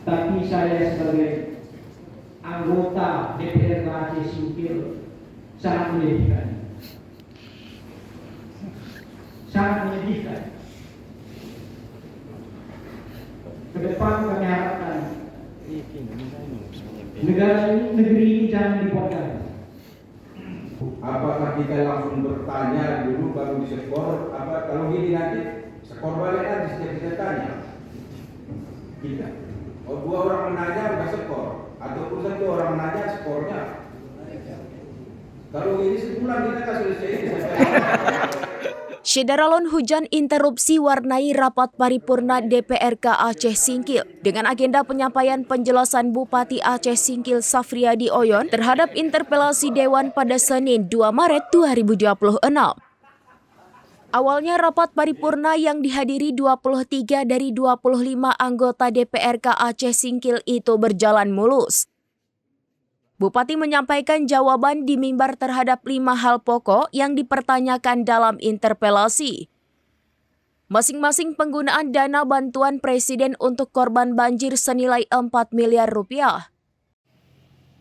tapi saya sebagai anggota DPRK Aceh Singkil sangat menyedihkan. Sangat menyedihkan. Ke depan kami harapkan negeri ini jangan dipotong. Apakah kita langsung bertanya dulu baru diskor? Apa kalau gini nanti skor balik kan setiap kita tanya? Kita. Oh, dua orang menanya udah skor, ataupun satu orang menanya skornya. Kalau ini sebulan kita kan selesai. Syederalon hujan interupsi warnai rapat paripurna DPRK Aceh Singkil dengan agenda penyampaian penjelasan Bupati Aceh Singkil Safriadi Oyon terhadap interpelasi Dewan pada Senin 2 Maret 2026. Awalnya rapat paripurna yang dihadiri 23 dari 25 anggota DPRK Aceh Singkil itu berjalan mulus. Bupati menyampaikan jawaban di mimbar terhadap 5 hal pokok yang dipertanyakan dalam interpelasi. Masing-masing penggunaan dana bantuan Presiden untuk korban banjir senilai 4 miliar rupiah.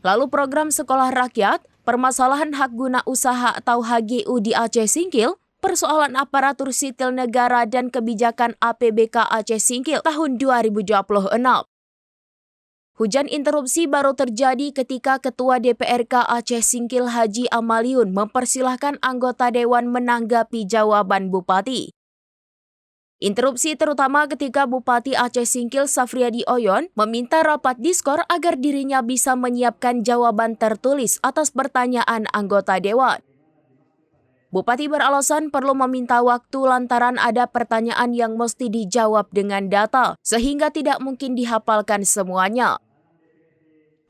Lalu program sekolah rakyat, permasalahan hak guna usaha atau HGU di Aceh Singkil, persoalan aparatur sipil negara dan kebijakan APBK Aceh Singkil tahun 2026. Hujan interupsi baru terjadi ketika Ketua DPRK Aceh Singkil Haji Amaliun mempersilahkan anggota Dewan menanggapi jawaban Bupati. Interupsi terutama ketika Bupati Aceh Singkil Safriadi Oyon meminta rapat diskor agar dirinya bisa menyiapkan jawaban tertulis atas pertanyaan anggota Dewan. Bupati beralasan perlu meminta waktu lantaran ada pertanyaan yang mesti dijawab dengan data, sehingga tidak mungkin dihafalkan semuanya.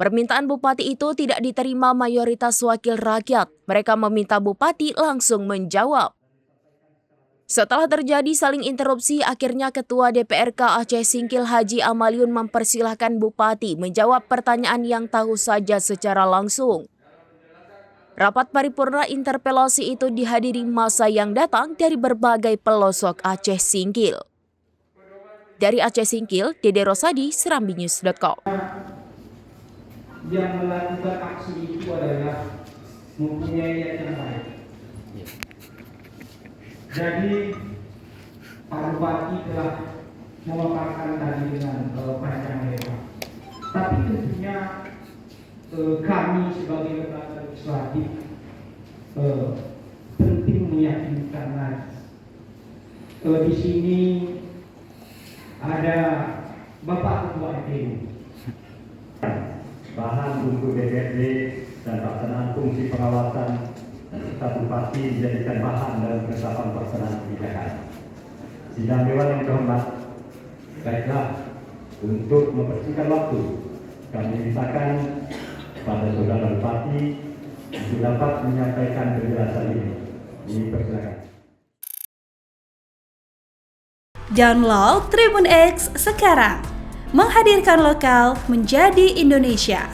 Permintaan Bupati itu tidak diterima mayoritas wakil rakyat. Mereka meminta Bupati langsung menjawab. Setelah terjadi saling interupsi, akhirnya Ketua DPRK Aceh Singkil Haji Amaliun mempersilahkan Bupati menjawab pertanyaan yang tahu saja secara langsung. Rapat paripurna interpelasi itu dihadiri massa yang datang dari berbagai pelosok Aceh Singkil. Dari Aceh Singkil, Dede Rosadi, serambinews.com. Yang melakukan aksi itu adalah mempunyai niat yang baik. Jadi Pak Bupati telah memaparkan tadi dengan panjang lebar. Tapi tentunya kami sebagai lembaga legislatif penting meyakinkan lagi. Di sini ada Bapak Ketua MPU. Bahan untuk DPRD dan pelaksanaan fungsi pengawasan serta Bupati dijadikan bahan dalam penetapan pelaksanaan kebijakan. Sidang Dewan yang terhormat, baiklah untuk mempersingkat waktu, kami mintakan pada saudara Bupati untuk dapat menyampaikan penjelasan ini. Dipersilakan. Download Tribun X sekarang. Menghadirkan lokal menjadi Indonesia.